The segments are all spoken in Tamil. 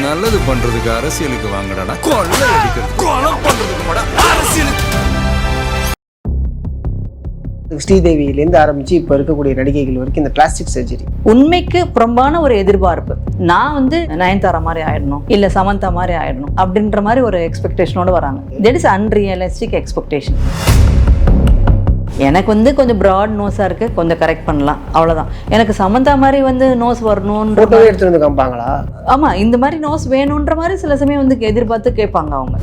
நல்லது பண்றதுக்கு அரசியலுக்கு வாங்கடா, கொள்ளை அடிக்கிறது கொலை பண்றதுக்கு அரசியலுக்கு. ஸ்ரீதேவியிலேருந்து ஆரம்பிச்சு இப்போ இருக்கக்கூடிய நடிகைகள் வரைக்கும் இந்த பிளாஸ்டிக் சர்ஜரி உண்மைக்கு புறம்பான ஒரு எதிர்பார்ப்பு. நான் வந்து நயன்தாரா மாதிரி ஆயிடணும், இல்லை சமந்தா மாதிரி ஆயிடணும் அப்படின்ற மாதிரி ஒரு எக்ஸ்பெக்டேஷனோடு வராங்க. That is unrealistic expectation. எனக்கு வந்து கொஞ்சம் ப்ராட் நோஸாக இருக்குது, கொஞ்சம் கரெக்ட் பண்ணலாம், அவ்வளோதான். எனக்கு சமந்தா மாதிரி வந்து நோஸ் வரணுன்ற ஃபோட்டோவே எடுத்துகிட்டு வந்து காமிப்பாங்களா? ஆமாம், இந்த மாதிரி நோஸ் வேணுன்ற மாதிரி சில சமயம் வந்து எதிர்பார்த்து கேட்பாங்க அவங்க.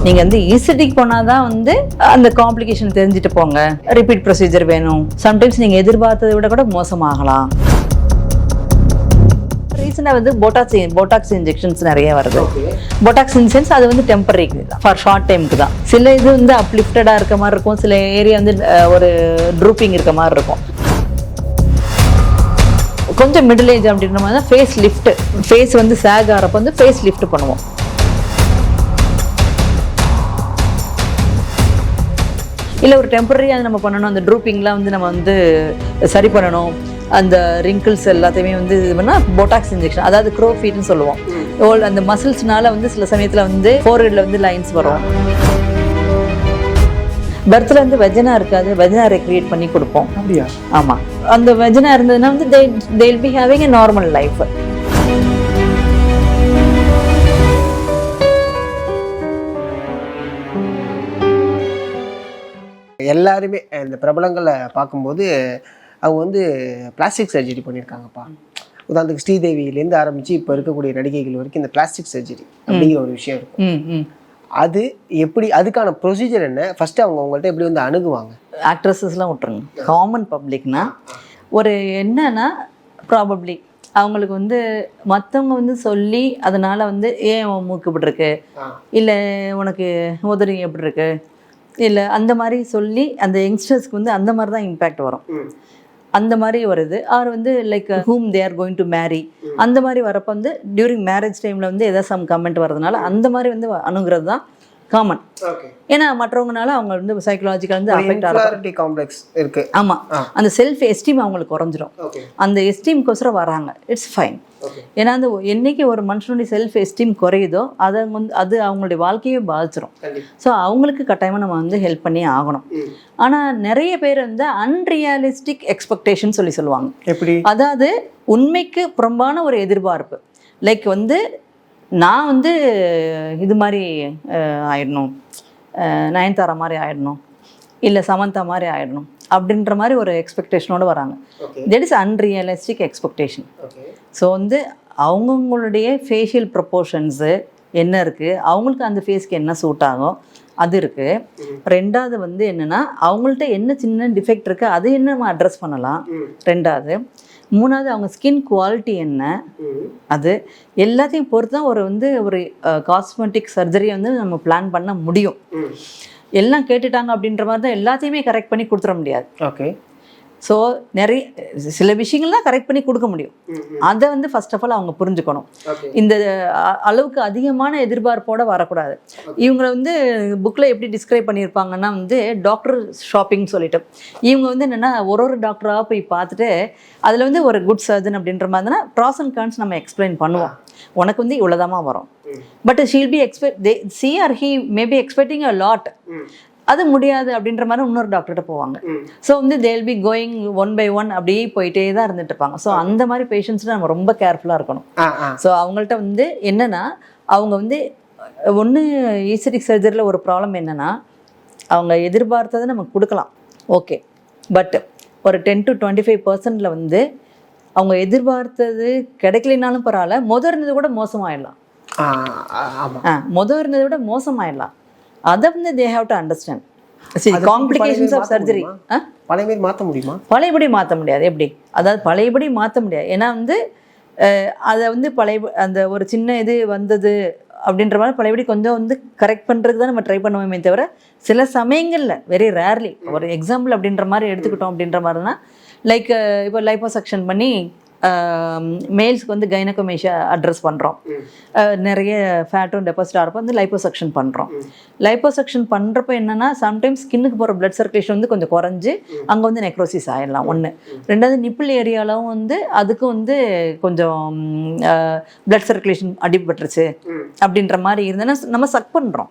நீங்கள் வந்து ஈஸ்தட்டிக் போனால் தான் வந்து அந்த காம்ப்ளிகேஷன் தெரிஞ்சுட்டு போங்க, ரிப்பீட் ப்ரொசீஜர் வேணும். சம்டைம்ஸ் நீங்கள் எதிர்பார்த்ததை விட கூட மோசமாகலாம். ரீசெண்டாக வந்து போட்டாக்ஸ் இன்ஜெக்ஷன்ஸ் நிறைய வருது. போட்டாக்ஸ் இன்சென்ஸ் அது வந்து டெம்பரரிக்கு தான், ஃபார் ஷார்ட் டைமுக்கு தான். சில இது வந்து அப்லிஃப்டடாக இருக்க மாதிரி இருக்கும், சில ஏரியா வந்து ஒரு ட்ரூப்பிங் இருக்க மாதிரி இருக்கும். கொஞ்சம் மிடில் ஏஜ் அப்படின்ற மாதிரி தான் ஃபேஸ் லிஃப்ட், ஃபேஸ் வந்து சேக் ஆகிறப்ப வந்து ஃபேஸ் லிஃப்ட் பண்ணுவோம். இல்லை ஒரு டெம்பரரியாக அது நம்ம பண்ணணும், அந்த ட்ரூப்பிங்லாம் வந்து நம்ம வந்து சரி பண்ணணும். அந்த ரிங்கிள்ஸ் எல்லாத்தையுமே வந்து இது பண்ணால் போட்டாக்ஸ் இன்ஜெக்ஷன், அதாவது க்ரோ ஃபீட்னு சொல்லுவோம். அந்த மசில்ஸ்னால வந்து சில சமயத்தில் வந்து ஃபோர்ஹெட்ல வந்து லைன்ஸ் வரும். பர்த்தில் வந்து வெஜனா இருக்காது, வெஜனா ரெக்ரியேட் பண்ணி கொடுப்போம். அப்படியா? ஆமாம், அந்த வெஜனா இருந்ததுன்னா வந்து they will be having a normal life. எல்லாருமே இந்த பிரபலங்களை பார்க்கும்போது அவங்க வந்து பிளாஸ்டிக் சர்ஜரி பண்ணியிருக்காங்கப்பா. உதாரணத்துக்கு ஸ்ரீதேவியிலேருந்து ஆரம்பித்து இப்போ இருக்கக்கூடிய நடிகைகள் வரைக்கும் இந்த பிளாஸ்டிக் சர்ஜரி அப்படிங்கிற ஒரு விஷயம் இருக்கும். அது எப்படி, அதுக்கான ப்ரொசீஜர் என்ன, ஃபஸ்ட்டு அவங்க உங்கள்கிட்ட எப்படி வந்து அணுகுவாங்க? ஆக்ட்ரஸஸ்லாம் விட்டுருங்க, காமன் பப்ளிக்னா ஒரு என்னன்னா ப்ராபப்ளி அவங்களுக்கு வந்து மற்றவங்க வந்து சொல்லி அதனால் வந்து ஏன் உன் மூக்கு இப்படி இருக்கு, இல்லை உனக்கு உதறி எப்படி இருக்கு, இல்லை அந்த மாதிரி சொல்லி அந்த யங்ஸ்டர்ஸ்க்கு வந்து அந்த மாதிரி தான் இம்பேக்ட் வரும். அந்த மாதிரி வருது. ஆர் வந்து like whom they are going to marry, அந்த மாதிரி வரப்போ வந்து டியூரிங் மேரேஜ் டைமில் வந்து எதாவது சம் கமெண்ட் வரதுனால அந்த மாதிரி வந்து அணுகிறது தான் காமன். ஏன்னா மற்றவங்கனால அவங்க வந்து சைக்கலாஜிக்கல் வந்து அஃபெக்ட் ஆகும், காம்ப்ளெக்ஸ் இருக்கு. ஆமாம், அந்த செல்ஃப் எஸ்டீம் அவங்களுக்கு குறைஞ்சிரும். அந்த எஸ்டீம்கோசரம் வராங்க, இட்ஸ் ஃபைன். ஏன்னா அந்த என்னைக்கு ஒரு மனுஷனுடைய செல்ஃப் எஸ்டீம் குறையுதோ அதை வந்து அது அவங்களுடைய வாழ்க்கையே பாதிச்சிடும். ஸோ அவங்களுக்கு கட்டாயமாக நம்ம வந்து ஹெல்ப் பண்ணி ஆகணும். ஆனால் நிறைய பேர் வந்து அன்ரியலிஸ்டிக் எக்ஸ்பெக்டேஷன் சொல்லுவாங்க. எப்படி? அதாவது உண்மைக்கு புறம்பான ஒரு எதிர்பார்ப்பு. லைக் வந்து நான் வந்து இது மாதிரி ஆயிடணும், நயன்தாரா மாதிரி ஆயிடணும், இல்லை சமந்தா மாதிரி ஆயிடணும் அப்படின்ற மாதிரி ஒரு எக்ஸ்பெக்டேஷனோடு வராங்க. That is unrealistic expectation. So வந்து அவங்கவுங்களுடைய ஃபேஷியல் ப்ரொப்போர்ஷன்ஸு என்ன இருக்குது, அவங்களுக்கு அந்த ஃபேஸ்க்கு என்ன சூட் ஆகும் அது இருக்குது. ரெண்டாவது வந்து என்னென்னா அவங்கள்ட்ட என்ன சின்ன டிஃபெக்ட் இருக்குது அது என்ன நம்ம அட்ரஸ் பண்ணலாம். ரெண்டாவது. மூணாவது அவங்க ஸ்கின் குவாலிட்டி என்ன, அது எல்லாத்தையும் பொறுத்து தான் ஒரு காஸ்மெட்டிக் சர்ஜரியை வந்து நம்ம பிளான் பண்ண முடியும். எல்லாம் கேட்டுட்டாங்க அப்படின்ற மாதிரி தான் எல்லாத்தையுமே கரெக்ட் பண்ணி கொடுத்துட முடியாது. ஓகே. ஸோ நிறைய சில விஷயங்கள்லாம் கரெக்ட் பண்ணி கொடுக்க முடியும். அதை வந்து ஃபர்ஸ்ட் ஆஃப் ஆல் அவங்க புரிஞ்சுக்கணும். இந்த அளவுக்கு அதிகமான எதிர்பார்ப்போடு வரக்கூடாது. இவங்களை வந்து புக்கில் எப்படி டிஸ்கிரைப் பண்ணியிருப்பாங்கன்னா வந்து டாக்டர் ஷாப்பிங் சொல்லிட்டு இவங்க வந்து என்னென்னா ஒரு டாக்டராக போய் பார்த்துட்டு அதில் வந்து ஒரு குட் சர்ஜன் அப்படின்ற மாதிரினா ப்ராஸ் அண்ட் கான்ஸ் நம்ம எக்ஸ்பிளைன் பண்ணுவோம். உனக்கு வந்து இவ்வளோதாமா வரும், but she'll be C or he maybe expecting a lot, அது முடியாது அப்படின்ற மாதிரி இன்னொரு டாக்டர்கிட்ட போவாங்க. ஸோ வந்து they'll be going one by one அப்படியே போயிட்டே தான் இருந்துட்டு இருப்பாங்க. ஸோ அந்த மாதிரி பேஷண்ட்ஸ்ல நம்ம ரொம்ப கேர்ஃபுல்லாக இருக்கணும். ஸோ அவங்கள்ட்ட வந்து என்னென்னா அவங்க வந்து ஒன்று ஈஸ்தட்டிக் சர்ஜரியில் ஒரு ப்ராப்ளம் என்னென்னா அவங்க எதிர்பார்த்ததை நமக்கு கொடுக்கலாம், ஓகே, பட் ஒரு 10 to 25% வந்து அவங்க எதிர்பார்த்தது கிடைக்கலனாலும் பரவாயில்ல, இருந்ததை விட மோசமாயிடலாம். இருந்ததை விட மோசமாயிடலாம். அதை வந்து they have to understand. Complications of surgery பழையபடி மாற்ற முடியுமா? பழையபடி மாற்ற முடியாது. எப்படி? அதாவது பழையபடி மாற்ற முடியாது. ஏன்னா வந்து அதை வந்து அந்த ஒரு சின்ன இது வந்தது அப்படின்ற மாதிரி பழையபடி கொஞ்சம் வந்து கரெக்ட் பண்ணுறதுக்கு தான் நம்ம ட்ரை பண்ணுவோமே தவிர சில சமயங்களில் வெரி ரேர்லி ஒரு எக்ஸாம்பிள் அப்படின்ற மாதிரி எடுத்துக்கிட்டோம் அப்படின்ற மாதிரினா லைக் இப்போ லைப்போசக்ஷன் பண்ணி மேல்ஸ்க்கு வந்து கைனகோமேஷியா அட்ரஸ் பண்ணுறோம். நிறைய ஃபேட்டும் டெபாசிட்டாக இருப்போம் வந்து லைப்போசக்ஷன் பண்ணுறோம். லைப்போசக்ஷன் பண்ணுறப்ப என்னென்னா சம்டைம்ஸ் ஸ்கின்னுக்கு போகிற பிளட் சர்க்குலேஷன் வந்து கொஞ்சம் குறைஞ்சி அங்கே வந்து நெக்ரோசிஸ் ஆகிடலாம். ஒன்று. ரெண்டாவது நிப்பிள் ஏரியாலும் வந்து அதுக்கும் வந்து கொஞ்சம் பிளட் சர்க்குலேஷன் அடிபட்டுருச்சு அப்படின்ற மாதிரி இருந்ததுன்னா நம்ம சக் பண்ணுறோம்.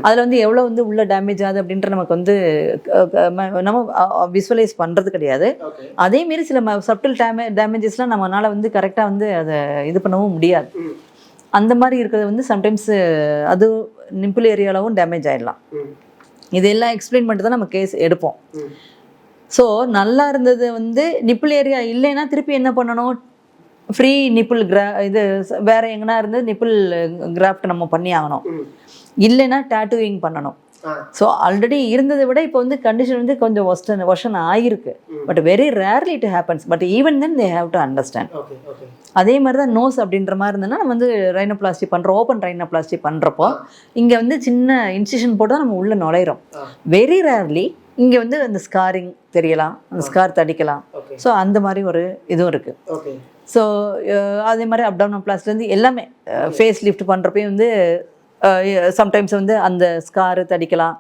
அதில் வந்து எவ்வளோ வந்து உள்ள டேமேஜ் ஆகுது அப்படின்ற நமக்கு வந்து நம்ம விசுவலைஸ் பண்ணுறது கிடையாது. அதேமாரி சில சப்டில் டேமேஜஸ்லாம் நம்மளால வந்து கரெக்டாக வந்து அதை இது பண்ணவும் முடியாது. அந்த மாதிரி இருக்கிறது வந்து சம்டைம்ஸ் அது நிம்பிள் ஏரியாவும் டேமேஜ் ஆகிடலாம். இதெல்லாம் எக்ஸ்பிளைன் பண்ணிட்டு தான் நம்ம கேஸ் எடுப்போம். ஸோ நல்லா இருந்தது வந்து நிப்பிள் ஏரியா இல்லைன்னா திருப்பி என்ன பண்ணணும், ஃப்ரீ நிப்பிள் இது வேற எங்கன்னா இருந்து நிப்பிள் கிராஃப்ட் நம்ம பண்ணி ஆகணும். இல்லைன்னா டேட்டூயிங் பண்ணணும். ஸோ ஆல்ரெடி இருந்ததை விட இப்போ வந்து கண்டிஷன் வந்து கொஞ்சம் ஒர்ஷன் ஆகிருக்கு. But very rarely it happens. But even then they have to understand. அதே மாதிரி தான் நோஸ் அப்படின்ற மாதிரி இருந்ததுன்னா நம்ம வந்து ரைனோபிளாஸ்டி பண்ணுறோம். ஓப்பன் ரைனோபிளாஸ்டி பண்ணுறப்போ இங்கே வந்து சின்ன இன்சிஷன் போட்டு தான் நம்ம உள்ளே நுழையிறோம். வெரி ரேர்லி இங்கே வந்து அந்த ஸ்காரிங் தெரியலாம், அந்த ஸ்கார் தடிக்கலாம். ஸோ அந்த மாதிரி ஒரு இதுவும் இருக்குது. ஸோ அதே மாதிரி அப்டாமினோபிளாஸ்டிலேருந்து எல்லாமே ஃபேஸ் லிஃப்ட் பண்ணுறப்பையும் வந்து சம்டைம்ஸ் வந்து அந்த ஸ்காரு தடிக்கலாம்.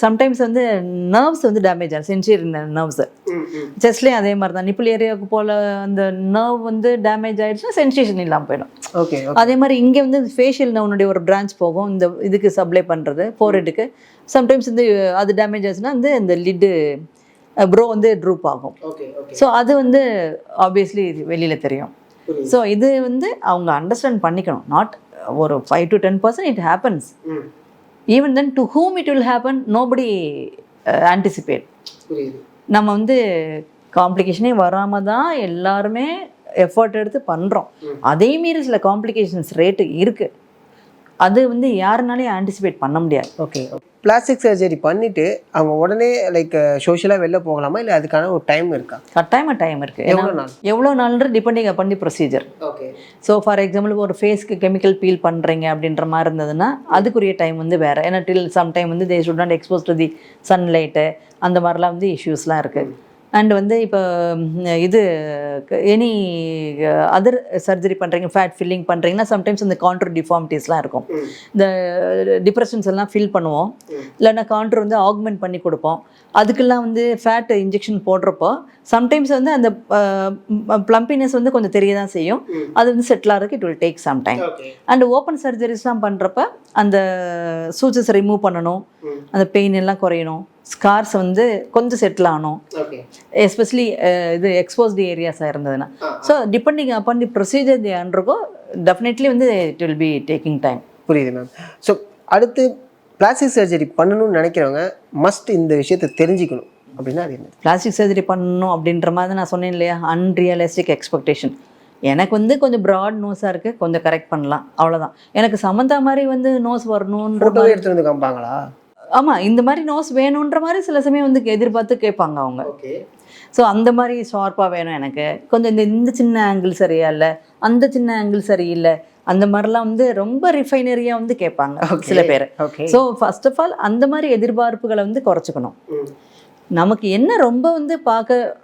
சம்டைம்ஸ் வந்து நர்வ்ஸ் வந்து டேமேஜ் ஆகும். சென்சியர் நர்வ்ஸு செஸ்ட்லேயும் அதே மாதிரி தான். நிப்பிள் ஏரியாவுக்கு போல் அந்த நர்வ் வந்து டேமேஜ் ஆகிடுச்சுன்னா சென்சேஷன் இல்லாமல் போயிடும். அதே மாதிரி இங்கே வந்து ஃபேஷியல் நர்வனுடைய ஒரு பிரான்ச் போகும் இந்த இதுக்கு சப்ளை பண்ணுறது ஃபோர்ஹெட்டுக்கு. சம்டைம்ஸ் வந்து அது டேமேஜ் ஆச்சுன்னா வந்து இந்த லிட்டு ப்ரோ வந்து ட்ரூப் ஆகும். ஸோ அது வந்து ஆப்வியஸ்லி வெளியில் தெரியும். ஸோ இது வந்து அவங்க அண்டர்ஸ்டாண்ட் பண்ணிக்கணும். நாட் ஒரு 5 to 10% it happens. Even then to whom it will happen nobody anticipate. நம்ம வந்து காம்ப்ளிகேஷனே வராமல் தான் எல்லாருமே எஃபர்ட் எடுத்து பண்ணுறோம். அதே மீறி சில காம்ப்ளிகேஷன்ஸ் ரேட்டு இருக்குது. அது வந்து யாருனாலையும் ஆன்டிசிபேட் பண்ண முடியாது. ஓகே. பிளாஸ்டிக் சர்ஜரி பண்ணிவிட்டு அவங்க உடனே லைக் சோஷியலாக வெளில போகலாமா, இல்லை அதுக்கான ஒரு டைம் இருக்கா? கட்டாயமாக டைம் இருக்குது. எவ்வளோ நாள்ன்ற டிபெண்டிங் அப்பன் தி procedure. Okay. So for example ஒரு ஃபேஸ்க்கு கெமிக்கல் பீல் பண்ணுறீங்க அப்படின்ற மாதிரி இருந்ததுன்னா அதுக்குரிய டைம் வந்து வேறு. ஏன்னா டில் சம் டைம் வந்து they should not expose to the sunlight அந்த மாதிரிலாம் வந்து இஷ்யூஸ்லாம் இருக்குது. அண்ட் வந்து இப்போ இது எனி அதர் சர்ஜரி பண்ணுறீங்க, ஃபேட் ஃபில்லிங் பண்ணுறீங்கன்னா சம்டைம்ஸ் இந்த கான்ட்ரு டிஃபார்மிட்டிஸ்லாம் இருக்கும். இந்த டிப்ரெஷன்ஸ் எல்லாம் ஃபில் பண்ணுவோம், இல்லைன்னா கான்ட்ரு வந்து ஆக்மெண்ட் பண்ணி கொடுப்போம். அதுக்கெல்லாம் வந்து ஃபேட் இன்ஜெக்ஷன் போடுறப்போ சம்டைம்ஸ் வந்து அந்த ப்ளம்பினஸ் வந்து கொஞ்சம் தெரிய தான் செய்யும். அது வந்து செட்டில் ஆகிறதுக்கு it will take some time. And open சர்ஜரிஸ்லாம் பண்ணுறப்ப அந்த சூச்சஸ் ரிமூவ் பண்ணணும், அந்த பெயின் எல்லாம் குறையணும், ஸ்கார்ஸ் வந்து கொஞ்சம் செட்டில் ஆகணும், எஸ்பெஷலி இது எக்ஸ்போஸ்டு ஏரியாஸாக இருந்ததுன்னா. So depending upon the procedure the undergo definitely வந்து it will be taking time. புரியுது மேம். ஸோ அடுத்து பிளாஸ்டிக் சர்ஜரி பண்ணணும்னு நினைக்கிறவங்க மஸ்ட் இந்த விஷயத்தை தெரிஞ்சுக்கணும் அப்படின்னா அது என்ன? பிளாஸ்டிக் சர்ஜரி பண்ணணும் அப்படின்ற மாதிரி நான் சொன்னேன் இல்லையா, அன்ரியலிஸ்டிக் எக்ஸ்பெக்டேஷன். எனக்கு வந்து கொஞ்சம் ப்ராட் நோஸாக இருக்குது, கொஞ்சம் கரெக்ட் பண்ணலாம், அவ்வளோதான். எனக்கு சம்மந்தா மாதிரி வந்து நோஸ் வரணுன்ற மாதிரி எடுத்துகிட்டு வந்து காமிப்பாங்களா? ஆமாம், இந்த மாதிரி நோஸ் வேணுன்ற மாதிரி சில சமயம் வந்து எதிர்பார்த்து கேட்பாங்க அவங்க. ஸோ அந்த மாதிரி ஷார்ப்பாக வேணும் எனக்கு, கொஞ்சம் இந்த சின்ன ஆங்கிள் சரியா இல்லை, அந்த சின்ன ஆங்கிள் சரியில்லை, அந்த மாதிரிலாம் வந்து ரொம்ப ரிஃபைனரியாக வந்து கேட்பாங்க சில பேர். ஸோ ஃபர்ஸ்ட் ஆஃப் ஆல் அந்த மாதிரி எதிர்பார்ப்புகளை வந்து குறைச்சிக்கணும். நமக்கு என்ன ரொம்ப வந்து பார்க்க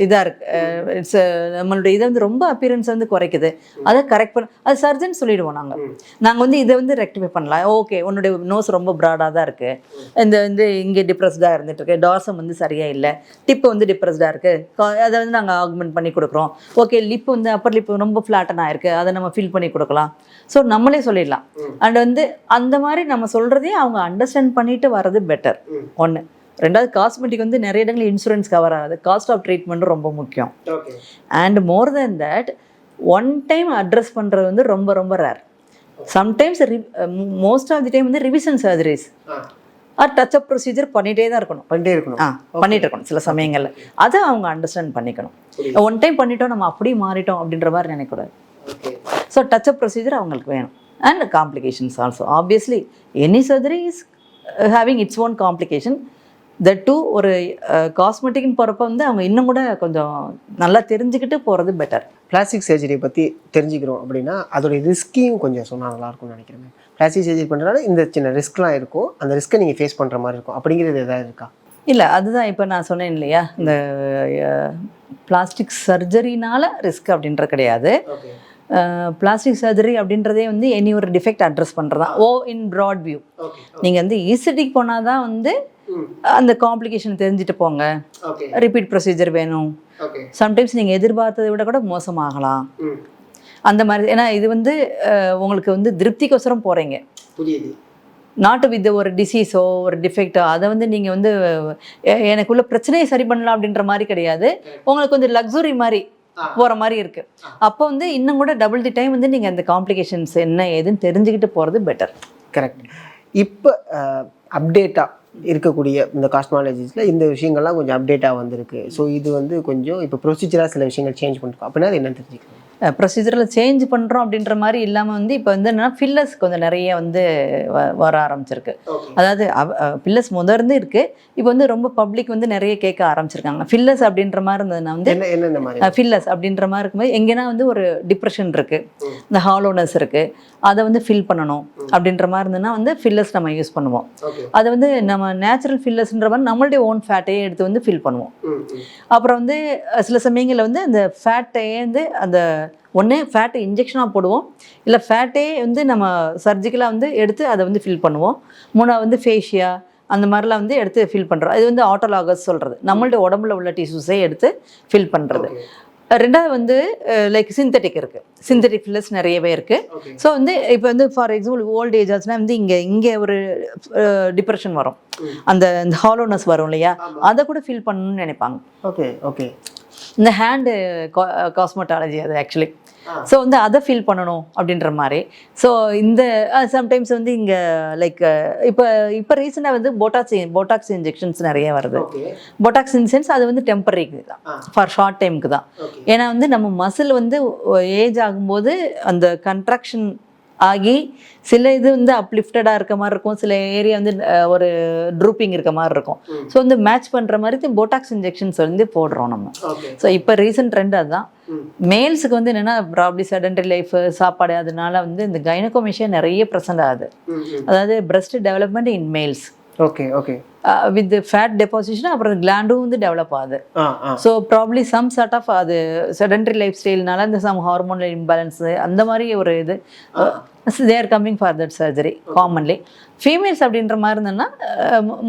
இதாக இருக்குது, இட்ஸ் நம்மளுடைய இதை வந்து ரொம்ப அப்பியரன்ஸ் வந்து குறைக்குது, அதை கரெக்ட் பண்ண அது சர்ஜன் சொல்லிடுவோம். நாங்கள் வந்து இதை வந்து ரெக்டிஃபை பண்ணலாம். ஓகே, உன்னுடைய நோஸ் ரொம்ப ப்ராடாக தான் இருக்குது, இந்த இங்கே டிப்ரெஸ்டாக இருந்துகிட்ருக்கு, டார்சம் வந்து சரியாக இல்லை, டிப்பு வந்து டிப்ரெஸ்டாக இருக்குது, அதை வந்து நாங்கள் ஆக்மெண்ட் பண்ணி கொடுக்குறோம். ஓகே, லிப் வந்து அப்பர் லிப் ரொம்ப ஃப்ளாட்டனாக இருக்குது, அதை நம்ம ஃபில் பண்ணி கொடுக்கலாம். ஸோ நம்மளே சொல்லிடலாம். அண்ட் வந்து அந்த மாதிரி நம்ம சொல்கிறதே அவங்க அண்டர்ஸ்டாண்ட் பண்ணிட்டு வர்றது பெட்டர். ஒன்று. ரெண்டாவது, காஸ்மெட்டிக் வந்து நிறைய இடங்களில் இன்சூரன்ஸ் கவர் ஆகுது, காஸ்ட் ஆஃப் ட்ரீட்மெண்ட்டும் ரொம்ப முக்கியம். And more then that one time address பண்ணுறது வந்து ரொம்ப ரொம்ப rare. Sometimes most of the time வந்து revision surgeries or touch up procedure பண்ணிகிட்டே தான் இருக்கணும். பண்ணிகிட்டு இருக்கணும் சில சமயங்களில். அதை அவங்க அண்டர்ஸ்டாண்ட் பண்ணிக்கணும். ஒன் டைம் பண்ணிட்டோம் நம்ம அப்படியே மாறிட்டோம் அப்படின்ற மாதிரி நினைக்கக்கூடாது. ஸோ டச் அப் ப்ரொசீஜர் அவங்களுக்கு வேணும். And complications also obviously any surgery is having its own complication. That too ஒரு காஸ்மெட்டிக்னு போகிறப்ப வந்து அவங்க இன்னும் கூட கொஞ்சம் நல்லா தெரிஞ்சுக்கிட்டு போகிறது பெட்டர். பிளாஸ்டிக் சர்ஜரியை பற்றி தெரிஞ்சுக்கிறோம் அப்படின்னா அதோடைய ரிஸ்க்கையும் கொஞ்சம் சொன்னால் நல்லாயிருக்கும்னு நினைக்கிறேன். பிளாஸ்டிக் சர்ஜரி பண்ணுறதுனால இந்த சின்ன ரிஸ்க்லாம் இருக்கும், அந்த ரிஸ்க்கை நீங்கள் ஃபேஸ் பண்ணுற மாதிரி இருக்கும் அப்படிங்கிறது எதாவது இருக்கா? இல்லை, அதுதான் இப்போ நான் சொன்னேன் இல்லையா, இந்த பிளாஸ்டிக் சர்ஜரினால ரிஸ்க் அப்படின்றது கிடையாது. ஓகே பிளாஸ்டிக் சர்ஜரி அப்படின்றதே வந்து எனி ஒரு டிஃபெக்ட் அட்ரஸ் பண்ணுறது தான். இன் ப்ராட் வியூ ஓகே நீங்கள் வந்து ஈசிடிக்கு போனால் தான் வந்து அந்த காம்ப்ளிகேஷன் தெரிஞ்சுட்டு போங்க, ஓகே ரிப்பீட் ப்ரொசீஜர் வேணும், ஓகே சம்டைம்ஸ் நீங்கள் எதிர்பார்த்ததை விட கூட மோசமாகலாம் அந்த மாதிரி. ஏன்னா இது வந்து உங்களுக்கு வந்து திருப்திக்கோசரம் போகிறீங்க, புரியுது. நாட் வித் ஒரு டிசீஸோ ஒரு டிஃபெக்டோ, அதை வந்து நீங்கள் வந்து எனக்குள்ள பிரச்சனையை சரி பண்ணலாம் அப்படின்ற மாதிரி கிடையாது. உங்களுக்கு வந்து லக்ஸுரி மாதிரி போகிற மாதிரி இருக்குது. அப்போ வந்து இன்னும் கூட டபுள் தி டைம் வந்து நீங்கள் அந்த காம்ப்ளிகேஷன்ஸ் என்ன ஏதுன்னு தெரிஞ்சுக்கிட்டு போகிறது பெட்டர். கரெக்ட். இப்போ அப்டேட்டாக இருக்கக்கூடிய இந்த காஸ்மாலஜிஸில் இந்த விஷயங்கள்லாம் கொஞ்சம் அப்டேட்டாக வந்திருக்கு. ஸோ இது வந்து கொஞ்சம் இப்போ ப்ரொசீஜராக சில விஷயங்கள் சேஞ்ச் பண்ணிருக்கோம் அப்படின்னா அது என்ன தெரிஞ்சுக்கலாம்? ப்ரொசீஜரில் சேஞ்ச் பண்ணுறோம் அப்படின்ற மாதிரி இல்லாமல் வந்து இப்போ வந்து என்னென்னா ஃபில்லர்ஸ் கொஞ்சம் நிறைய வந்து வர ஆரம்பிச்சிருக்கு. அதாவது ஃபில்லர்ஸ் முதர்ந்து இருக்குது, இப்போ வந்து ரொம்ப பப்ளிக் வந்து நிறைய கேட்க ஆரம்பிச்சிருக்காங்க. ஃபில்லர்ஸ் அப்படின்ற மாதிரி இருந்ததுன்னா வந்து என்ன மாதிரி ஃபில்லர்ஸ் அப்படின்ற மாதிரி இருக்கும்போது எங்கேனா வந்து ஒரு டிப்ரெஷன் இருக்குது, இந்த ஹாலோனஸ் இருக்குது, அதை வந்து ஃபில் பண்ணணும் அப்படின்ற மாதிரி இருந்ததுன்னா வந்து ஃபில்லர்ஸ் நம்ம யூஸ் பண்ணுவோம். அதை வந்து நம்ம நேச்சுரல் ஃபில்லர்ஸ்ன்ற மாதிரி நம்மளுடைய ஓன் ஃபேட்டையே எடுத்து வந்து ஃபில் பண்ணுவோம். அப்புறம் வந்து சில சமயங்களில் வந்து அந்த ஃபேட்டையே வந்து அந்த ஒன்று ஃபேட்டை இன்ஜெக்ஷனாக போடுவோம், இல்லை ஃபேட்டே வந்து நம்ம சர்ஜிக்கலாக வந்து எடுத்து அதை வந்து ஃபில் பண்ணுவோம். மூணாவது வந்து ஃபேஷியா அந்த மாதிரிலாம் வந்து எடுத்து ஃபில் பண்ணுறோம். இது வந்து ஆட்டோலாகஸ் சொல்கிறது, நம்மளுடைய உடம்புல உள்ள டிஷ்யூஸே எடுத்து ஃபில் பண்ணுறது. ரெண்டாவது வந்து லைக் சிந்தட்டிக் இருக்குது, சிந்தட்டிக் ஃபில்லர்ஸ் நிறையவே இருக்குது. ஸோ வந்து இப்போ வந்து ஃபார் எக்ஸாம்பிள் ஓல்ட் ஏஜ் ஆச்சுன்னா வந்து இங்கே ஒரு டிப்ரெஷன் வரும், அந்த ஹாலோனஸ் வரும் இல்லையா, அதை கூட ஃபில் பண்ணணும்னு நினைப்பாங்க. ஓகே ஓகே இந்த ஹேண்டு காஸ்மெட்டாலஜி அது ஆக்சுவலி. ஸோ வந்து அதை ஃபில் பண்ணணும் அப்படின்ற மாதிரி. ஸோ இந்த சம்டைம்ஸ் வந்து இங்கே லைக் இப்போ ரீசெண்டாக வந்து போட்டாக்ஸ் இன்ஜெக்ஷன்ஸ் நிறைய வருது. போட்டாக்ஸ் இன்சென்ஸ் அது வந்து டெம்பரரிக்கு தான், ஃபார் ஷார்ட் டைமுக்கு தான். ஏன்னா வந்து நம்ம மசில் வந்து ஏஜ் ஆகும்போது அந்த கன்ட்ராக்ஷன் ஆகி சில இது வந்து அப்லிஃப்டடாக இருக்க மாதிரி இருக்கும், சில ஏரியா வந்து ஒரு ட்ரூப்பிங் இருக்க மாதிரி இருக்கும். ஸோ வந்து மேட்ச் பண்ணுற மாதிரி போட்டாக்ஸ் இன்ஜெக்ஷன்ஸ் வந்து போடுறோம் நம்ம. ஸோ இப்போ ரீசன்ட் ட்ரெண்ட் அதுதான். மேல்ஸுக்கு வந்து என்னென்னா ப்ராப்ளி செடன்டரி லைஃப் சாப்பாடு, அதனால வந்து இந்த கைனகோமேஷியா நிறைய ப்ரெசென்ட் ஆகுது. அதாவது breast development in males. Okay okay with fat deposition, அப்புறம் கிளாண்டும் வந்து டெவலப் ஆகுது. So probably some sort of அது செடன்டரி லைஃப் ஸ்டைல்னால இந்த சம் ஹார்மோனல் இம்பேலன்ஸு அந்த மாதிரி ஒரு இது they are coming for that surgery commonly. Females அப்படின்ற மாதிரி இருந்ததுன்னா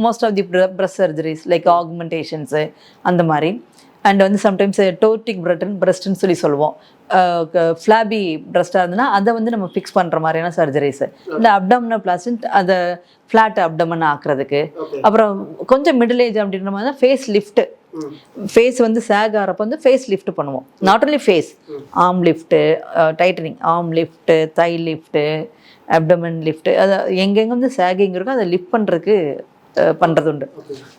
most of the breast surgeries like augmentations அந்த மாதிரி. அண்ட் வந்து சம்டைம்ஸ் டோட்டிக் பிரஸ்ட்னு சொல்லி சொல்லுவோம். ஃப்ளாபி பிரஸ்ட்டாக இருந்ததுன்னா அதை வந்து நம்ம ஃபிக்ஸ் பண்ணுற மாதிரியான சர்ஜரிஸு. இல்லை அப்டாமினல் பிளாஸ்டிக் அதை ஃப்ளாட் அப்டமன் ஆக்குறதுக்கு. அப்புறம் கொஞ்சம் மிடில் ஏஜ் அப்படின்ற மாதிரி தான் ஃபேஸ் லிஃப்ட்டு. ஃபேஸ் வந்து சேக் ஆகிறப்ப வந்து ஃபேஸ் லிஃப்ட் பண்ணுவோம். Not only face, arm lift, tightening arm lift, thigh lift, abdomen lift, அதை எங்கெங்கே வந்து சேகிங் இருக்கோ அதை லிஃப்ட் பண்ணுறதுக்கு பண்ணுறது உண்டு.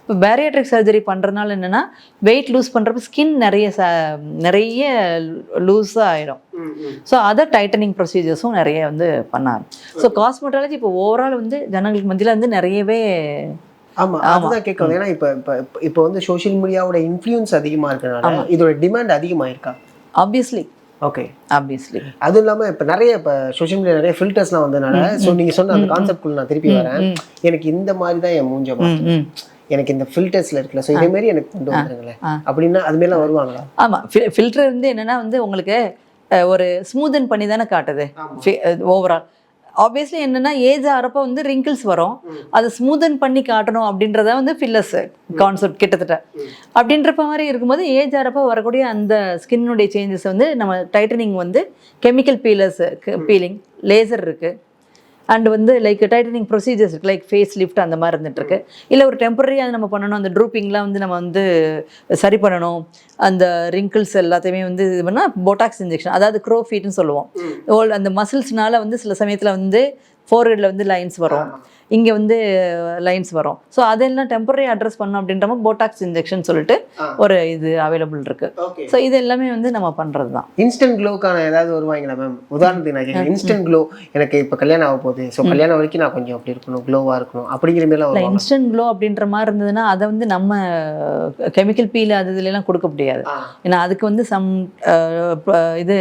இப்போ பேரியாட்ரிக் சர்ஜரி பண்ணுறதுனால என்னென்னா வெயிட் லூஸ் பண்ணுறப்ப ஸ்கின் நிறைய லூஸாக ஆகிடும். ஸோ அதை டைட்டனிங் ப்ரொசீஜர்ஸும் நிறைய வந்து பண்ணாரு. ஸோ காஸ்மெட்டாலஜி இப்போ ஓவரால் வந்து ஜனங்களுக்கு மத்தியில் வந்து நிறையவே அதுதான் கேட்கணும். ஏன்னா இப்போ வந்து சோஷியல் மீடியாவோட இன்ஃப்ளூயன்ஸ் அதிகமாக இருக்கிறனால இதோட டிமாண்ட் அதிகமாக இருக்கா? ஆப்வியஸ்லி. Okay obviously. அதுவும் இல்லாமல் இப்போ நிறைய சோஷியல் மீடியா நிறைய ஃபில்டர்ஸ்லாம் வந்ததுனால, ஸோ நீங்கள் சொன்ன அந்த கான்செப்ட்குள்ள நான் திருப்பி வரேன். எனக்கு இந்த மாதிரி தான் என் மூஞ்ச மாட்டேன், எனக்கு இந்த ஃபில்டர்ஸ்ல இருக்குல்ல, ஸோ இதே மாதிரி எனக்கு கொண்டு வந்துருங்களேன் அப்படின்னா அது மாதிரிலாம் வருவாங்களா? ஆமாம், ஃபில்டர் வந்து என்னென்னா வந்து உங்களுக்கு ஒரு ஸ்மூதன் பண்ணி தானே காட்டுது ஓவரால். ஆப்வியஸ்லி என்னென்னா ஏஜ் ஆகிறப்ப வந்து ரிங்கிள்ஸ் வரும், அதை ஸ்மூதன் பண்ணி காட்டணும் அப்படின்றத வந்து ஃபில்லர்ஸ் கான்செப்ட் கிட்டத்தட்ட. அப்படின்றப்ப மாதிரி இருக்கும்போது ஏஜ் ஆகிறப்ப வரக்கூடிய அந்த ஸ்கின்னுடைய சேஞ்சஸ் வந்து நம்ம டைட்டனிங் வந்து கெமிக்கல் பீலிங், லேசர் இருக்குது, அண்ட் வந்து லைக் டைட்டனிங் ப்ரொசீஜர்ஸ் இருக்குது, லைக் ஃபேஸ் லிஃப்ட் அந்த மாதிரி இருந்துகிட்ருக்கு. இல்லை ஒரு டெம்பரரியாக அதை நம்ம பண்ணணும், அந்த ட்ரூப்பிங்லாம் வந்து நம்ம வந்து சரி பண்ணணும், அந்த ரிங்கிள்ஸ் எல்லாத்தையுமே வந்து இது பண்ணால் போட்டாக்ஸ் இன்ஜெக்ஷன், அதாவது க்ரோ ஃபீட்னு சொல்லுவோம். அந்த மசில்ஸ்னால வந்து சில சமயத்தில் வந்து ஃபோர்ஹெட்டில் வந்து லைன்ஸ் வரும், இங்கே வந்து லைன்ஸ் வரும். ஸோ அதெல்லாம் டெம்பரரி அட்ரஸ் பண்ணோம் அப்படின்றப்ப போட்டாக்ஸ் இன்ஜெக்ஷன் சொல்லிட்டு ஒரு இது அவைலபிள் இருக்கு. ஸோ இது எல்லாமே வந்து நம்ம பண்ணுறது தான். இன்ஸ்டன்ட் க்ளோக்கான ஏதாவது வருவாங்களா மேம்? உதாரணத்துக்கு நான் கேட்குறேன், இன்ஸ்டன்ட் க்ளோ எனக்கு இப்போ கல்யாணம் ஆக போகுது, ஸோ கல்யாணம் வரைக்கும் நான் கொஞ்சம் அப்படி இருக்கணும், க்ளோவாக இருக்கணும் அப்படிங்கிற மாதிரிலாம் இன்ஸ்டன்ட் க்ளோ அப்படின்ற மாதிரி இருந்ததுன்னா அதை வந்து நம்ம கெமிக்கல் பீல் அது இதுலாம் கொடுக்க முடியாது. ஏன்னா அதுக்கு வந்து சம் இது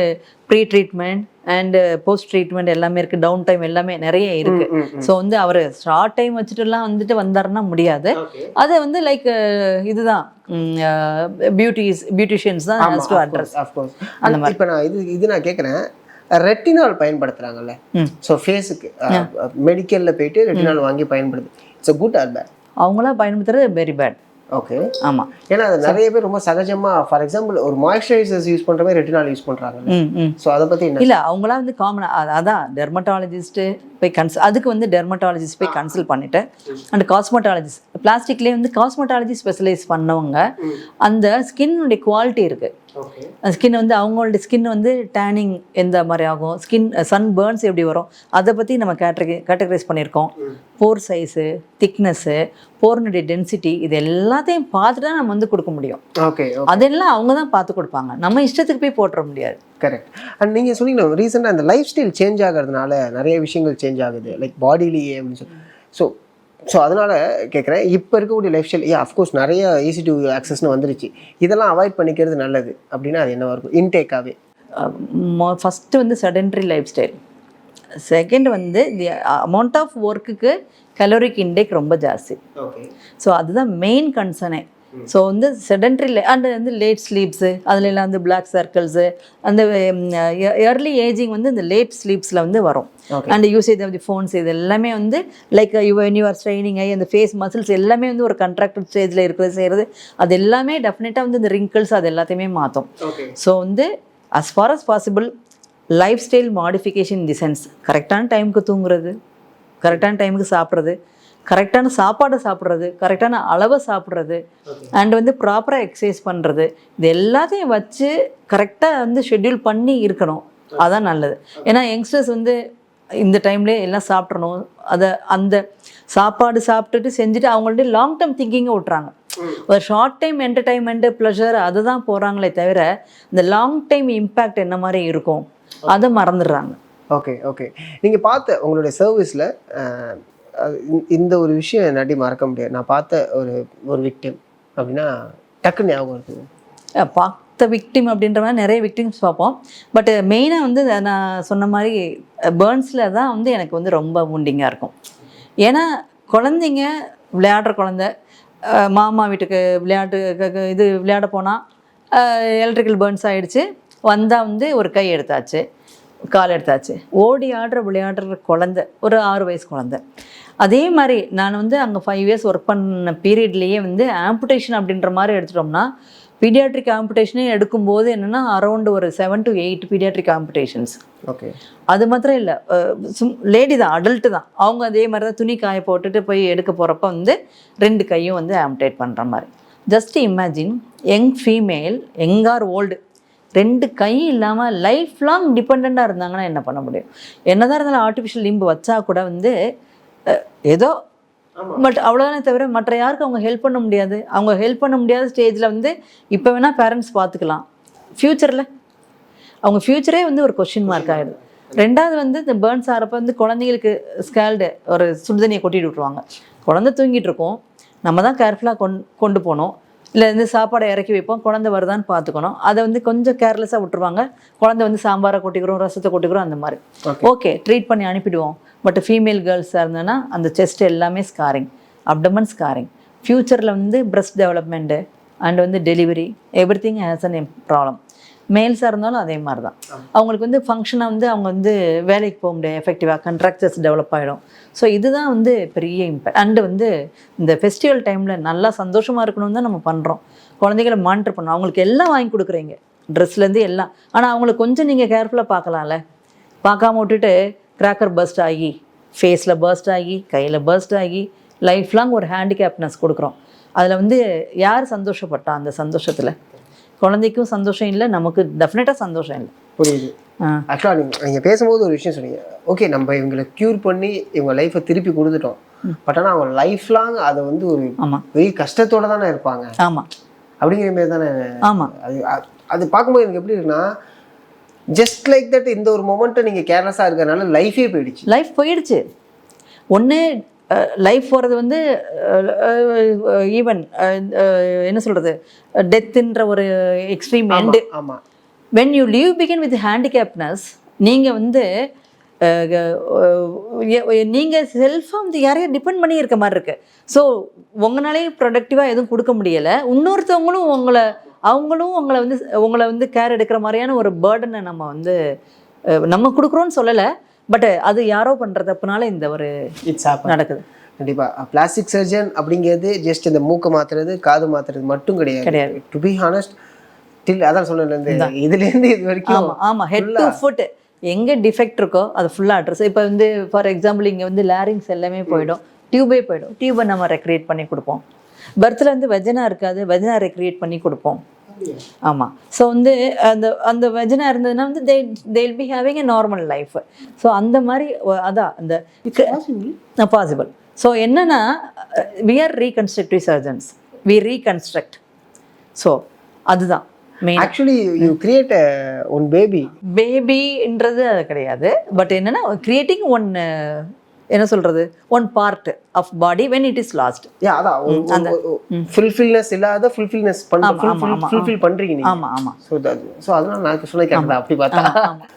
pre treatment and post treatment எல்லாமே இருக்குது, டவுன் டைம் எல்லாமே நிறைய இருக்குது. ஸோ வந்து அவர் ஷார்ட் டைம் வச்சுட்டுலாம் வந்துட்டு வந்தாருன்னா முடியாது. அதை வந்து லைக் இதுதான் பியூட்டிஷியன்ஸ் தான் ஹேஸ் டு அட்ரஸ். அந்த மாதிரி இப்போ நான் இது நான் கேட்குறேன், ரெட்டினால் பயன்படுத்துகிறாங்கல்ல, ஸோ ஃபேஸுக்கு மெடிக்கலில் போயிட்டு ரெட்டினால் வாங்கி பயன்படுது, இட்ஸ் குட் ஆர் பேட்? அவங்களாம் பயன்படுத்துறது வெரி பேட். ஓகே, ஆமாம். ஏன்னா அது நிறைய பேர் ரொம்ப சகஜமாக, ஃபார் எக்ஸாம்பிள் ஒரு மாய்ஸ்சரைசர்ஸ் யூஸ் பண்ணுற மாதிரி ரெட்டினால் யூஸ் பண்ணுறாங்க. ஸோ அதை பற்றி என்ன? இல்லை, அவங்களாம் வந்து காமனாக அதான் டெர்மட்டாலஜிஸ்ட்டு போய் அதுக்கு வந்து டெர்மட்டாலஜிஸ்ட் போய் கன்சல்ட் பண்ணிவிட்டு, அண்ட் காஸ்மெட்டாலஜிஸ்ட் பிளாஸ்டிக்லேயே வந்து காஸ்மெட்டாலஜி ஸ்பெஷலைஸ் பண்ணவங்க அந்த ஸ்கின்னுடைய குவாலிட்டி இருக்குது. ஸ்கின் வந்து அவங்களோட ஸ்கின் வந்து டேனிங் எந்த மாதிரி ஆகும், ஸ்கின் சன் பேர்ன்ஸ் எப்படி வரும், அதை பற்றி நம்ம கேட்டகரைஸ் பண்ணியிருக்கோம். போர் சைஸு, திக்னஸ்ஸு, போர்னுடைய டென்சிட்டி, இது எல்லாத்தையும் பார்த்துட்டு தான் நம்ம வந்து கொடுக்க முடியும். ஓகே, அதெல்லாம் அவங்க தான் பார்த்து கொடுப்பாங்க, நம்ம இஷ்டத்துக்கு போய் போட்டுற முடியாது. கரெக்ட். அண்ட் நீங்கள் சொன்னீங்க ரீசெண்டாக அந்த லைஃப் ஸ்டைல் சேஞ்ச் ஆகிறதுனால நிறைய விஷயங்கள் சேஞ்ச் ஆகுது, லைக் பாடியிலேயே அப்படின்னு சொல்லி. ஸோ அதனால் கேட்குறேன், இப்போ இருக்கக்கூடிய லைஃப் ஸ்டைல் அஃப்கோர்ஸ் நிறைய ஈஸி டு ஆக்சஸ்னு வந்துருச்சு, இதெல்லாம் அவாய்ட் பண்ணிக்கிறது நல்லது அப்படின்னா அது என்னவாக இருக்கும் இன்டேக்காகவே? ஃபஸ்ட்டு வந்து செடென்ட்ரி லைஃப் ஸ்டைல், செகண்ட் வந்து தி அமௌண்ட் ஆஃப் ஒர்க்குக்கு கலோரிக் இன்டேக் ரொம்ப ஜாஸ்தி. ஓகே, ஸோ அதுதான் மெயின் கன்சர்னே. ஸோ வந்து செடென்ட்ரி அண்ட் வந்து லேட் ஸ்லீப்ஸு, அதுலலாம் வந்து பிளாக் சர்க்கிள்ஸு, அந்த ஏர்லி ஏஜிங் வந்து இந்த லேட் ஸ்லீப்ஸில் வந்து வரும். And usage of the phones, இது எல்லாமே வந்து லைக் யூ ஆர் ஸ்ட்ரைனிங் ஆகி அந்த ஃபேஸ் மசில்ஸ் எல்லாமே வந்து ஒரு கண்ட்ராக்டட் ஸ்டேஜில் இருக்கிறது செய்கிறது, அது எல்லாமே டெஃபினட்டாக வந்து இந்த ரிங்கிள்ஸ் அது எல்லாத்தையுமே மாற்றும். ஸோ வந்து as far as possible lifestyle modification in the sense, கரெக்டான டைமுக்கு தூங்குறது, கரெக்டான டைமுக்கு சாப்பிட்றது, கரெக்டான சாப்பாடை சாப்பிட்றது, கரெக்டான அளவை சாப்பிட்றது, அண்ட் வந்து ப்ராப்பராக எக்ஸசைஸ் பண்ணுறது, இது எல்லாத்தையும் வச்சு கரெக்டாக வந்து ஷெட்யூல் பண்ணி இருக்கணும். அதான் நல்லது. ஏன்னா யங்ஸ்டர்ஸ் வந்து இந்த டைம்லேயே எல்லாம் சாப்பிட்றணும், அதை அந்த சாப்பாடு சாப்பிட்டுட்டு செஞ்சுட்டு அவங்கள்ட்ட லாங் டேர்ம் திங்கிங்கை விட்றாங்க. ஒரு ஷார்ட் டைம் என்டர்டைன்மெண்ட்டு ப்ளஷர் அதை தான் போகிறாங்களே தவிர இந்த லாங் டைம் இம்பேக்ட் என்ன மாதிரி இருக்கும் அதை மறந்துடுறாங்க. ஓகே ஓகே, நீங்கள் பார்த்த உங்களுடைய சர்வீஸில் இந்த ஒரு விஷயம் என்னாடி மறக்க முடியாது, நான் பார்த்த ஒரு விக்டிம் அப்படின்னா டக்குன்னு ஞாபகம் இருக்குது? பார்த்த விக்டிம் அப்படின்ற மாதிரி நிறைய விக்டிம்ஸ் பார்ப்போம். பட் மெயினாக வந்து நான் சொன்ன மாதிரி பேர்ன்ஸில் தான் வந்து எனக்கு வந்து ரொம்ப வூண்டிங்காக இருக்கும். ஏன்னா குழந்தைங்க விளையாடுற குழந்தை மாமா வீட்டுக்கு விளையாட போனால் எலக்ட்ரிக்கல் பேர்ன்ஸ் ஆகிடுச்சு, வந்தால் வந்து ஒரு கை எடுத்தாச்சு, கால் எடுத்தாச்சு, ஓடி விளையாடுற குழந்தை ஒரு 6 வயசு குழந்தை. அதே மாதிரி நான் வந்து அங்கே 5 இயர்ஸ் ஒர்க் பண்ண பீரியட்லேயே வந்து ஆம்புடேஷன் அப்படின்ற மாதிரி எடுத்துட்டோம்னா, பீடியாட்ரிக் ஆம்புடேஷனே எடுக்கும்போது என்னென்னா அரௌண்ட் ஒரு 7 to 8 பீடியாட்ரிக் ஆம்புடேஷன்ஸ். ஓகே, அது மாத்திரம் இல்லை, லேடி தான், அடல்ட்டு தான், அவங்க அதே மாதிரி தான் துணி காய போட்டுட்டு போய் எடுக்க போகிறப்ப வந்து 2 கையும் வந்து ஆம்புடேட் பண்ணுற மாதிரி. Just imagine, young female, young or old, 2 கை இல்லாமல் லைஃப் லாங் டிபெண்ட்டாக இருந்தாங்கன்னா என்ன பண்ண முடியும்? என்னதான் இருந்தாலும் ஆர்டிஃபிஷியல் லிம்பு வச்சா கூட வந்து ஏதோ, பட் அவ்வளோதானே தவிர மற்ற யாருக்கும் அவங்க ஹெல்ப் பண்ண முடியாது. அவங்க ஹெல்ப் பண்ண முடியாத ஸ்டேஜில் வந்து இப்போ வேணால் பேரண்ட்ஸ் பார்த்துக்கலாம், ஃப்யூச்சரில் அவங்க ஃப்யூச்சரே வந்து ஒரு கொஸ்டின் மார்க் ஆகிடுது. 2வது வந்து இந்த பேர்ன்ஸ் ஆகிறப்ப வந்து குழந்தைங்களுக்கு ஸ்கேல்டு ஒரு சுடுதண்ணியை கொட்டிட்டு விட்ருவாங்க, குழந்தை தூங்கிட்டு இருக்கோம், நம்ம தான் கேர்ஃபுல்லாக கொண்டு போகணும், இல்லை வந்து சாப்பாடை இறக்கி வைப்போம், குழந்தை வருதான்னு பார்த்துக்கணும், அதை வந்து கொஞ்சம் கேர்லெஸ்ஸாக விட்டுருவாங்க, குழந்தை வந்து சாம்பாரை கொட்டிக்கிறோம், ரசத்தை கொட்டிக்கிறோம், அந்த மாதிரி ஓகே ட்ரீட் பண்ணி அனுப்பிடுவோம். பட் ஃபீமேல் கேர்ள்ஸாக இருந்ததுன்னா அந்த செஸ்ட் எல்லாமே ஸ்காரிங், அப்டமன் ஸ்காரிங், ஃப்யூச்சரில் வந்து பிரெஸ்ட் டெவலப்மெண்ட்டு அண்ட் வந்து delivery everything has an problem. மேல்ஸாக இருந்தாலும் அதே மாதிரி தான், அவங்களுக்கு வந்து ஃபங்க்ஷனாக வந்து அவங்க வந்து வேலைக்கு போக முடியாது, எஃபெக்டிவாக கண்ட்ராக்சர்ஸ் டெவலப் ஆகிடும். ஸோ இதுதான் வந்து பெரிய இம்பேக்ட். அண்டு வந்து இந்த ஃபெஸ்டிவல் டைமில் நல்லா சந்தோஷமாக இருக்கணும்னு தான் நம்ம பண்ணுறோம், குழந்தைகளை மானிட்டர் பண்ணணும், அவங்களுக்கு எல்லாம் வாங்கி கொடுக்குறீங்க, ட்ரெஸ்லேருந்து எல்லாம். ஆனால் அவங்களுக்கு கொஞ்சம் நீங்கள் கேர்ஃபுல்லாக பார்க்கலாம்ல, பார்க்காம விட்டுட்டு கிராக்கர் பர்ஸ்ட் ஆகி, ஃபேஸில் பர்ஸ்ட் ஆகி, கையில் பர்ஸ்ட் ஆகி, லைஃப் லாங் ஒரு ஹேண்டிகேப்னஸ் கொடுக்குறோம். அதில் வந்து யார் சந்தோஷப்பட்டா? அந்த சந்தோஷத்தில் குழந்தைக்கும் சந்தோஷம் இல்லை, நமக்கு டெஃபினட்டாக சந்தோஷம் இல்லை. புரியுது. ஆக்சுவலாக நீங்கள் பேசும்போது ஒரு விஷயம் சொன்னீங்க, ஓகே நம்ம இவங்களை க்யூர் பண்ணி இவங்க லைஃப்பை திருப்பி கொடுத்துட்டோம், பட் ஆனால் அவங்க லைஃப் லாங் அதை வந்து ஒரு பெரிய கஷ்டத்தோடு தானே இருப்பாங்க. ஆமாம், அப்படிங்கிற மாரி தானே. ஆமாம், அது பார்க்கும்போது எனக்கு எப்படி இருக்குன்னா, ஜஸ்ட் லைக் தட் இந்த ஒரு மொமெண்ட்டை நீங்கள் கேர்லெஸ்ஸாக இருக்கிறதுனால லைஃபே போயிடுச்சு. லைஃப் போயிடுச்சு. ஒன்று லைஃப் போகிறது வந்து ஈவன் என்ன சொல்கிறது, டெத்துன்ற ஒரு எக்ஸ்ட்ரீம் எண்டு. ஆமாம், when you live begin with handicapness, நீங்கள் வந்து நீங்கள் செல்ஃபாக வந்து யாரையும் டிபெண்ட் பண்ணி இருக்க மாதிரி இருக்குது. ஸோ உங்களாலே ப்ரொடக்டிவாக எதுவும் கொடுக்க முடியலை, இன்னொருத்தவங்களும் உங்களை வந்து கேர் எடுக்கிற மாதிரியான ஒரு பேர்டனை நம்ம வந்து நம்ம கொடுக்குறோன்னு சொல்லலை, பட் அது யாரோ பண்ணுற தப்புனால இந்த ஒரு நடக்குது. கண்டிப்பாக பிளாஸ்டிக் சர்ஜன் அப்படிங்கிறது ஜஸ்ட் இந்த மூக்கை மாற்றுறது காது மாற்றுறது மட்டும் கிடையாது. டு பி ஹானஸ்ட் அதான் சொன்னேன், இதுலேருந்து இது வரைக்கும். ஆமாம் ஹெட் டு ஃபுட் எங்கே டிஃபெக்ட் இருக்கோ அது ஃபுல்லாக அட்ரஸ். இப்போ வந்து ஃபார் எக்ஸாம்பிள் இங்கே வந்து லேரிங்ஸ் எல்லாமே போயிடும், டியூபே போயிடும், டியூபை நம்ம ரெக்ரியேட் பண்ணி கொடுப்போம். பர்த்தில் வந்து வெஜனா இருக்காது, வெஜனா ரெக்ரியேட் பண்ணி கொடுப்போம். ஆமாம். ஸோ வந்து அந்த வெஜனா இருந்ததுன்னா வந்து they will be having a normal life. So அந்த மாதிரி அதான் அந்த பாசிபிள். ஸோ என்னன்னா we are reconstructive surgeons, we reconstruct. So அதுதான் ஆக்சுவலி யூ கிரியேட் ஒன் பேபின்றது அது கிடையாது, பட் என்னன்னா கிரியேட்டிங் ஒன் என்ன சொல்றது one part of body when it is lost. அதான் அந்த ஃபுல்ஃபில்னஸ் இல்லாத ஃபுல்ஃபில் பண்றீங்க நீங்க. ஆமா. ஸோ அதனால நான் சொன்ன கேட்கறேன் அப்படி பார்த்தா.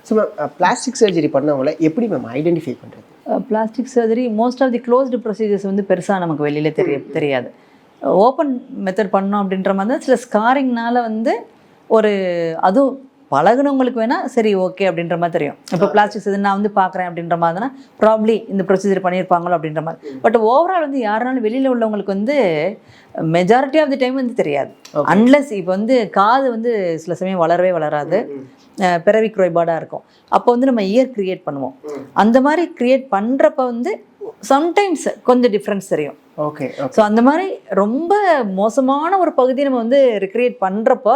ஸோ பிளாஸ்டிக் சர்ஜரி பண்ணவங்கள எப்படி மேம் ஐடென்டிஃபை பண்றது? Plastic surgery most of the closed procedures வந்து பெருசாக நமக்கு வெளியில் தெரியாது. ஓப்பன் மெத்தட் பண்ணோம் அப்படின்ற மாதிரி தான் சில ஸ்காரிங்னால வந்து ஒரு அதுவும் பழகுனவங்களுக்கு வேணால் சரி ஓகே அப்படின்ற மாதிரி தெரியும். இப்போ பிளாஸ்டிக் சர்ஜரி நான் வந்து பார்க்குறேன் அப்படின்ற மாதிரினா ப்ராப்ளி இந்த ப்ரொசீஜர் பண்ணியிருப்பாங்களோ அப்படின்ற மாதிரி. பட் ஓவரால் வந்து யாருனாலும் வெளியில் உள்ளவங்களுக்கு வந்து மெஜாரிட்டி ஆஃப் தி டைம் வந்து தெரியாது. அன்லெஸ் இப்போ வந்து காது வந்து சில சமயம் வளரவே வளராது, பிறவி குறைபாடாக இருக்கும். அப்போ வந்து நம்ம இயர் கிரியேட் பண்ணுவோம். அந்த மாதிரி கிரியேட் பண்ணுறப்ப வந்து சம்டைம்ஸ் கொஞ்சம் டிஃப்ரென்ஸ் தெரியும். ஓகே. ஸோ அந்த மாதிரி ரொம்ப மோசமான ஒரு பகுதியை நம்ம வந்து ரிக்ரியேட் பண்ணுறப்போ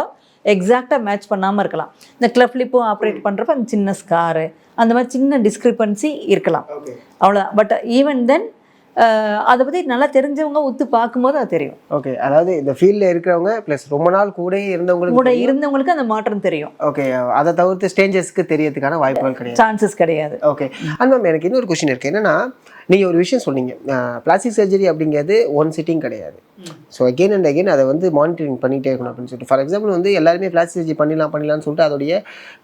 எக்ஸாக்டாக மேட்ச் பண்ணாமல் இருக்கலாம். இந்த கிளப் லிப்பும் ஆப்ரேட் பண்ணுறப்ப அந்த சின்ன ஸ்காரு அந்த மாதிரி சின்ன டிஸ்கிரிப்பன்சி இருக்கலாம், அவ்வளோதான். பட் ஈவன் தென் அதை பற்றி நல்லா தெரிஞ்சவங்க ஒத்து பார்க்கும்போது அது தெரியும். ஓகே. அதாவது இந்த ஃபீல்டில் இருக்கிறவங்க ப்ளஸ் ரொம்ப நாள் கூட இருந்தவங்களுக்கு அந்த மாற்றம் தெரியும். ஓகே. அதை தவிர்த்து ஸ்டேஞ்சஸ்க்கு தெரியறதுக்கான வாய்ப்புகள் கிடையாது, சான்சஸ் கிடையாது. ஓகே. அந்த மேம் எனக்கு இன்னொரு கொஸ்டின் இருக்குது. என்னென்னா நீங்கள் ஒரு விஷயம் சொன்னீங்க, பிளாஸ்டிக் சர்ஜரி அப்படிங்கிறது ஒன் சிட்டிங் கிடையாது. ஸோ அகெயின் அண்ட் அகெயின் அதை வந்து மானிட்டரிங் பண்ணிகிட்டே இருக்கணும் அப்படின்னு சொல்லிட்டு. ஃபார் எக்ஸாம்பிள் வந்து எல்லாருமே பிளாஸ்டிக் சர்ஜரி பண்ணலாம்னு சொல்லிட்டு அதோடைய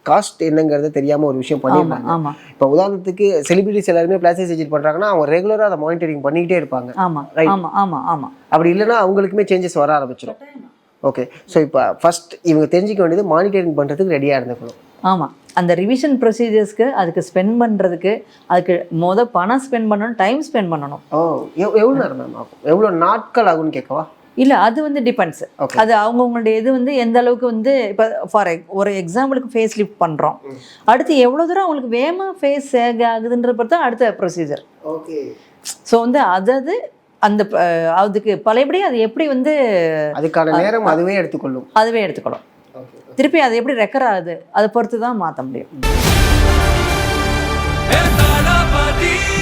காஸ்ட் என்னங்கிறது தெரியாமல் ஒரு விஷயம் பண்ணிடுறாங்க. இப்போ உதாரணத்துக்கு செலிபிரிட்டிஸ் எல்லாருமே பிளாஸ்டிக் சர்ஜரி பண்ணுறாங்கன்னா அவங்க ரெகுலராக அதை மானிட்டரிங் பண்ணிக்கிட்டே இருப்பாங்க. அப்படி இல்லைன்னா அவங்களுக்குமே சேஞ்சஸ் வர ஆரம்பிச்சிடும். ஓகே. ஸோ இப்போ ஃபர்ஸ்ட் இவங்க தெரிஞ்சிக்க வேண்டியது மானிட்டரிங் பண்ணுறதுக்கு ரெடியாக இருந்துக்கணும். ஆமாம். அந்த ரிவிஷன் ப்ரொசீஜர்ஸ்க்கு அதுக்கு ஸ்பெண்ட் பண்ணுறதுக்கு அதுக்கு பணம் ஸ்பெண்ட் பண்ணணும், டைம் ஸ்பெண்ட் பண்ணணும். எவ்வளோ நேரம் மேம் ஆகும், எவ்வளோ நாட்கள் ஆகும்னு கேட்கவா? இல்லை, அது வந்து டிபெண்ட்ஸ். அது அவங்கவுங்களுடைய இது வந்து எந்த அளவுக்கு வந்து இப்போ ஃபார் ஒரு எக்ஸாம்பிளுக்கு ஃபேஸ் லிஃப்ட் பண்ணுறோம், அடுத்து எவ்வளோ தூரம் அவங்களுக்கு வேகமாக ஃபேஸ் ஆகுதுன்ற பொறுத்து அடுத்த ப்ரொசீஜர். ஓகே. ஸோ வந்து அதாவது அந்த அதுக்கு பழையபடி அது எப்படி வந்து அதுக்கான நேரம் அதுவே எடுத்துக்கொள்ளும். திருப்பி அது எப்படி ரெக்கர் ஆகுது அதை பொறுத்து தான் மாற்ற முடியும்.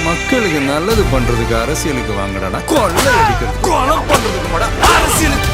மக்களுக்கு நல்லது பண்றதுக்கு அரசியலுக்கு வாங்கடா, கொலை அடிக்கிறது கொலை பண்றதுக்கு அரசியலுக்கு